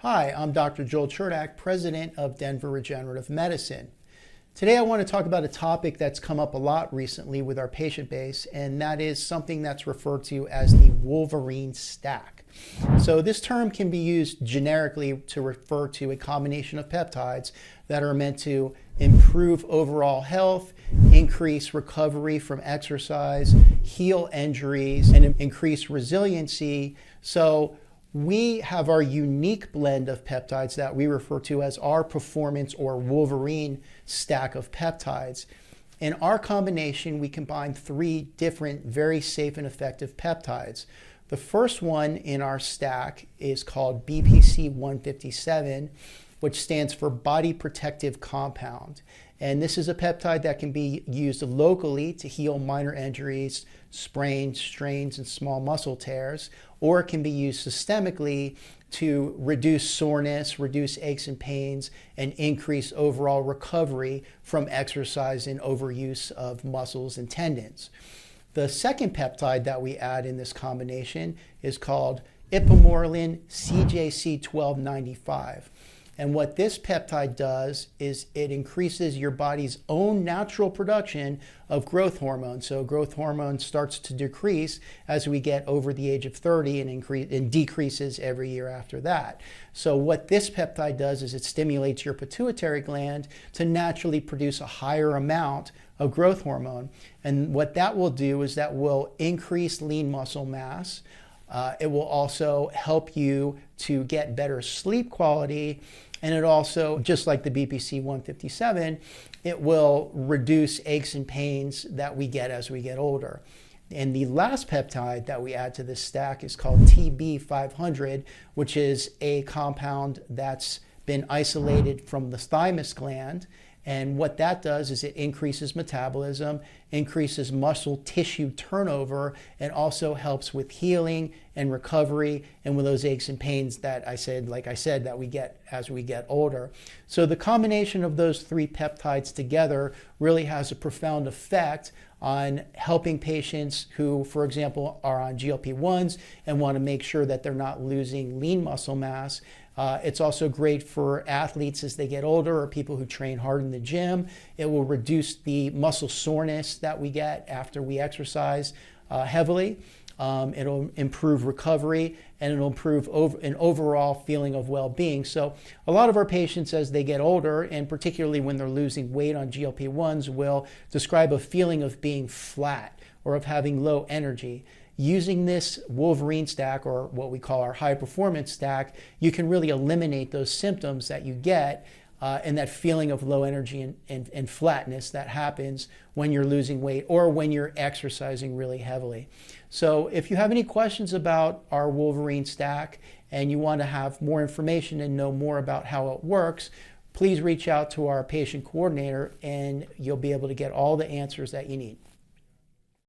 Hi, I'm Dr. Joel Cherdack, President of Denver Regenerative Medicine. Today I want to talk about a topic that's come up a lot recently with our patient base, and that is something that's referred to as the Wolverine Stack. So this term can be used generically to refer to a combination of peptides that are meant to improve overall health, increase recovery from exercise, heal injuries, and increase resiliency. So we have our unique blend of peptides that we refer to as our performance or Wolverine stack of peptides. In our combination, we combine three different, very safe and effective peptides. The first one in our stack is called BPC 157, which stands for Body Protective Compound. And this is a peptide that can be used locally to heal minor injuries, sprains, strains, and small muscle tears, or it can be used systemically to reduce soreness, reduce aches and pains, and increase overall recovery from exercise and overuse of muscles and tendons. The second peptide that we add in this combination is called ipamorelin CJC 1295. And what this peptide does is it increases your body's own natural production of growth hormone. So growth hormone starts to decrease as we get over the age of 30 and decreases every year after that. So what this peptide does is it stimulates your pituitary gland to naturally produce a higher amount of growth hormone. And what that will do is that will increase lean muscle mass. It will also help you to get better sleep quality. And it also, just like the BPC 157, it will reduce aches and pains that we get as we get older. And the last peptide that we add to this stack is called TB500, which is a compound that's been isolated from the thymus gland. And what that does is it increases metabolism, increases muscle tissue turnover, and also helps with healing and recovery and with those aches and pains that like I said, that we get as we get older. So the combination of those three peptides together really has a profound effect on helping patients who, for example, are on GLP-1s and want to make sure that they're not losing lean muscle mass. It's also great for athletes as they get older or people who train hard in the gym. It will reduce the muscle soreness that we get after we exercise heavily. It'll improve recovery, and it'll improve an overall feeling of well-being. So a lot of our patients as they get older, and particularly when they're losing weight on GLP-1s, will describe a feeling of being flat or of having low energy. Using this Wolverine stack, or what we call our high performance stack, you can really eliminate those symptoms that you get and that feeling of low energy and flatness that happens when you're losing weight or when you're exercising really heavily. So if you have any questions about our Wolverine stack and you want to have more information and know more about how it works, please reach out to our patient coordinator and you'll be able to get all the answers that you need.